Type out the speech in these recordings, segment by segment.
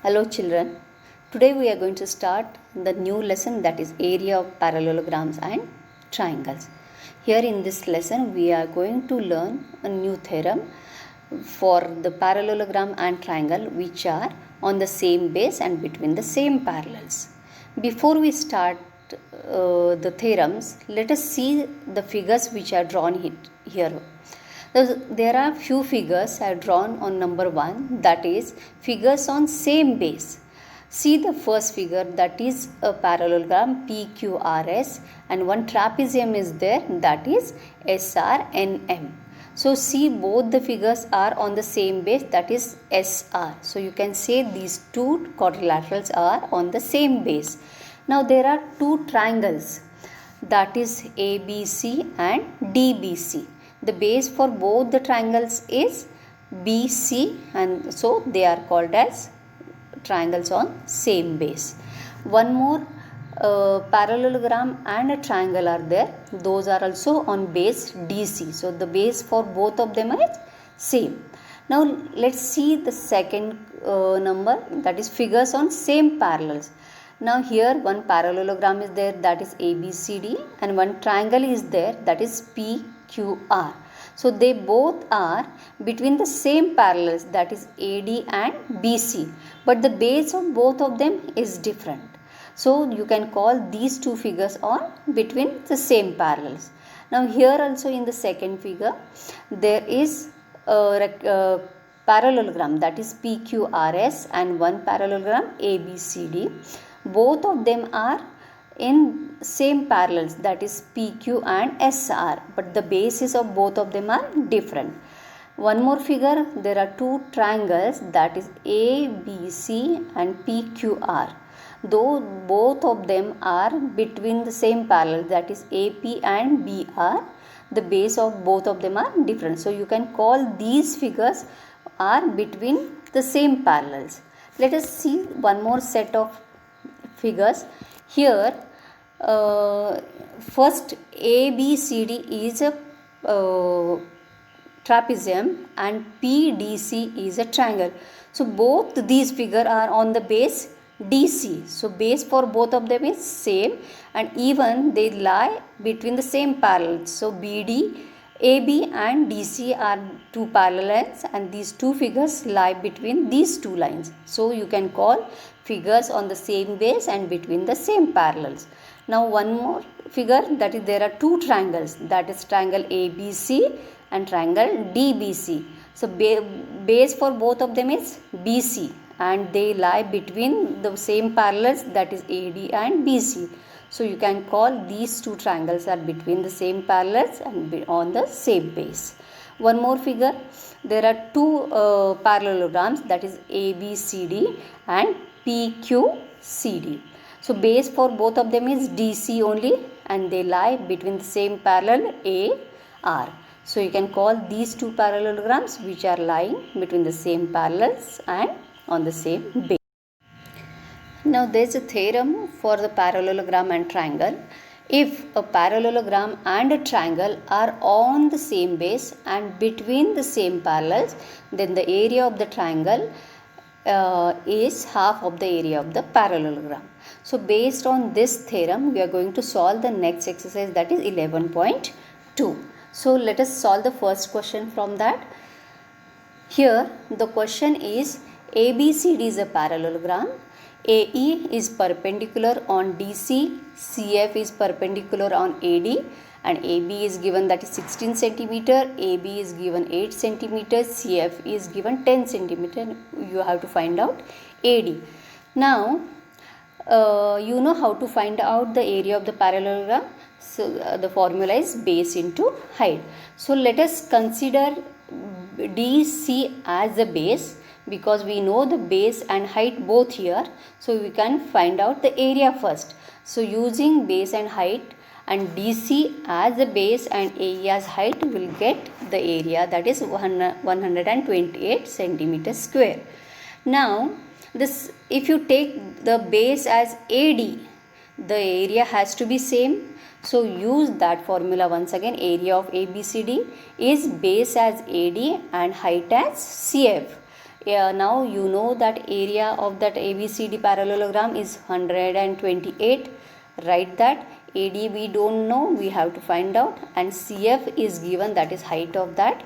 Hello children, today we are going to start the new lesson, that is area of parallelograms and triangles. Here in this lesson we are going to learn a new theorem for the parallelogram and triangle which are on the same base and between the same parallels. Before we start the theorems, let us see the figures which are drawn here. There are few figures I have drawn on number 1, that is figures on same base. See the first figure, that is a parallelogram PQRS, and one trapezium is there, that is SRNM. So see, both the figures are on the same base, that is SR. So you can say these two quadrilaterals are on the same base. Now there are two triangles, that is ABC and DBC. The base for both the triangles is BC, and so they are called as triangles on same base. One more parallelogram and a triangle are there. Those are also on base DC. So the base for both of them is same. Now let's see the second number, that is figures on same parallels. Now here one parallelogram is there, that is ABCD, and one triangle is there, that is PQR. So they both are between the same parallels, that is AD and BC, but the base of both of them is different. So you can call these two figures on between the same parallels. Now here also in the second figure there is a parallelogram, that is PQRS, and one parallelogram ABCD. Both of them are in same parallels, that is PQ and SR, but the bases of both of them are different. One more figure, there are two triangles, that is ABC and PQR. Though both of them are between the same parallel, that is AP and BR, the base of both of them are different. So you can call these figures are between the same parallels. Let us see one more set of figures. Here first ABCD is a trapezium and PDC is a triangle. So both these figures are on the base DC. So base for both of them is same, and even they lie between the same parallels. So BD, AB and DC are two parallels, and these two figures lie between these two lines. So you can call figures on the same base and between the same parallels. Now one more figure, that is there are two triangles, that is triangle ABC and triangle DBC. So base for both of them is BC, and they lie between the same parallels, that is AD and BC. So you can call these two triangles are between the same parallels and on the same base. One more figure, there are two parallelograms, that is ABCD and PQCD. So base for both of them is DC only, and they lie between the same parallel AR. So you can call these two parallelograms which are lying between the same parallels and on the same base. Now there is a theorem for the parallelogram and triangle. If a parallelogram and a triangle are on the same base and between the same parallels, then the area of the triangle is half of the area of the parallelogram. So based on this theorem, we are going to solve the next exercise, that is 11.2. So let us solve the first question from that. Here the question is ABCD is a parallelogram. AE is perpendicular on DC, CF is perpendicular on AD, and AB is given, that is 16 centimeter, AB is given 8 centimeter, CF is given 10 centimeter. You have to find out AD. Now you know how to find out the area of the parallelogram. So the formula is base into height. So let us consider DC as a base, because we know the base and height both here. So we can find out the area first. So using base and height and DC as a base and AE as height, will get the area, that is 128 centimeter square. Now this, if you take the base as AD, the area has to be same. So use that formula once again. Area of ABCD is base as AD and height as CF. now you know that area of that ABCD parallelogram is 128. Write that. AD we don't know, we have to find out, and CF is given, that is height of that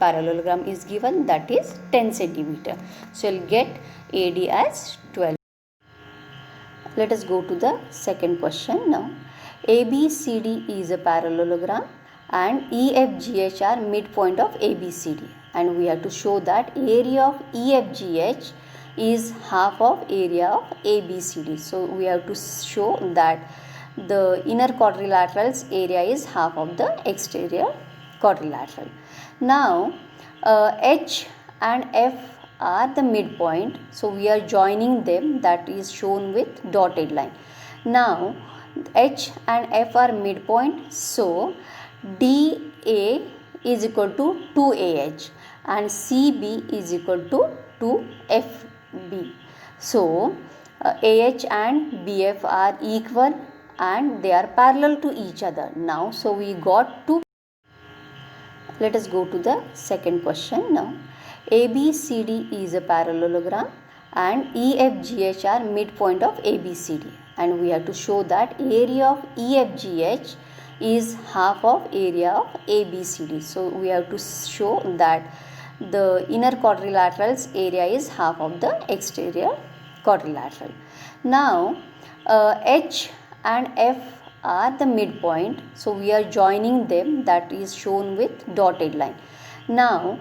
parallelogram is given, that is 10 centimeter. So you'll get AD as 12. Let us go to the second question now. ABCD is a parallelogram and EFGH are midpoint of ABCD, and we have to show that area of EFGH is half of area of ABCD. So we have to show that the inner quadrilateral's area is half of the exterior quadrilateral. Now H and F are the midpoint, so we are joining them, that is shown with dotted line. Now H and F are midpoint, so DA is equal to 2AH and CB is equal to 2FB. So AH and BF are equal and they are parallel to each other. Now so we got two. Let us go to the second question now. ABCD is a parallelogram and EFGH are midpoint of ABCD, and we have to show that area of EFGH is half of area of ABCD. So we have to show that the inner quadrilateral's area is half of the exterior quadrilateral. Now H and F are the midpoint, so we are joining them, that is shown with dotted line. Now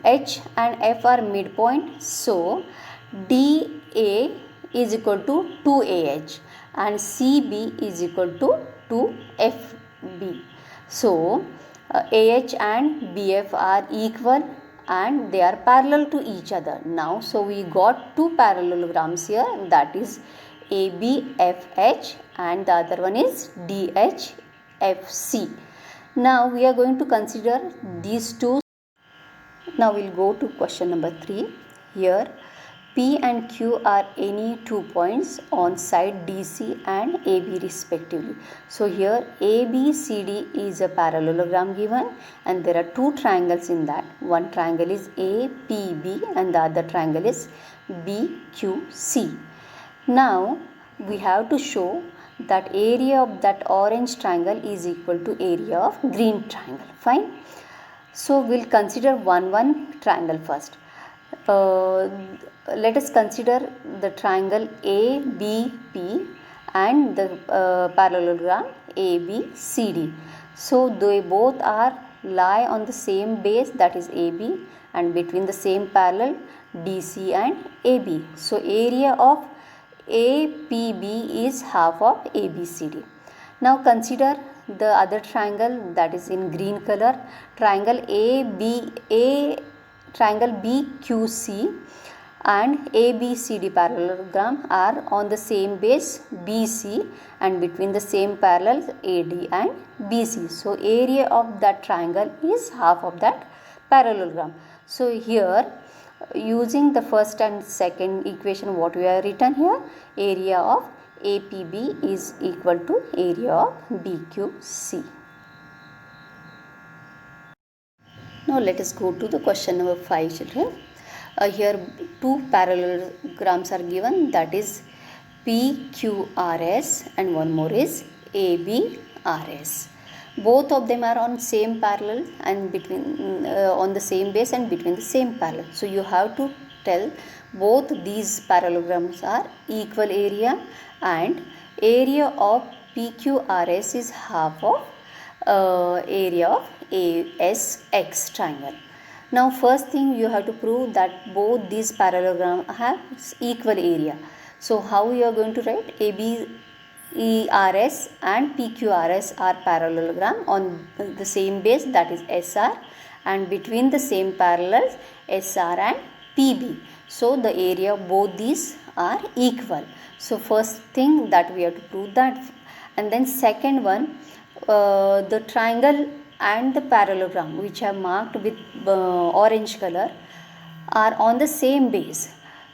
H and F are midpoint, so DA is equal to 2AH and CB is equal to 2FB. So AH and BF are equal and they are parallel to each other. Now so we got two parallelograms here, that is ABFH and the other one is DHFC. Now we are going to consider these two. Now we'll go to question number 3. Here P and Q are any 2 points on side DC and AB respectively. So here ABCD is a parallelogram given and there are two triangles in that. One triangle is APB and the other triangle is BQC. Now we have to show that area of that orange triangle is equal to area of green triangle. Fine. So we'll consider one triangle first. Let us consider the triangle ABP and the parallelogram ABCD. So they both are lie on the same base, that is AB, and between the same parallel DC and AB. So area of APB is half of ABCD. Now consider the other triangle, that is in green color, triangle triangle BQC and ABCD parallelogram are on the same base BC and between the same parallels AD and BC. So area of that triangle is half of that parallelogram. So here using the first and second equation, what we have written here, area of APB is equal to area of BQC. Now let us go to the question number 5, children. Here two parallelograms are given, that is PQRS and one more is ABRS. Both of them are on same parallel and between on the same base and between the same parallel. So you have to tell both these parallelograms are equal area and area of PQRS is half of area of ASX triangle. Now first thing you have to prove that both these parallelograms have equal area. So how you are going to write? ABERS and PQRS are parallelogram on the same base, that is SR, and between the same parallels SR and PB. So the area of both these are equal. So first thing that we have to prove that, and then second one, the triangle and the parallelogram which are marked with orange color are on the same base.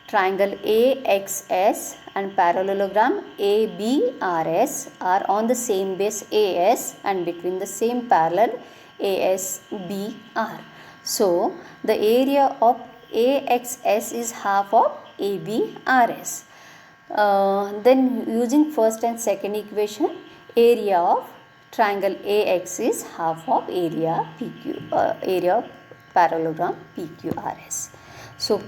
Triangle AXS and parallelogram ABRS are on the same base AS and between the same parallel ASBR. So the area of AXS is half of ABRS. Then using first and second equation, area of triangle AX is half of area of parallelogram PQRS. So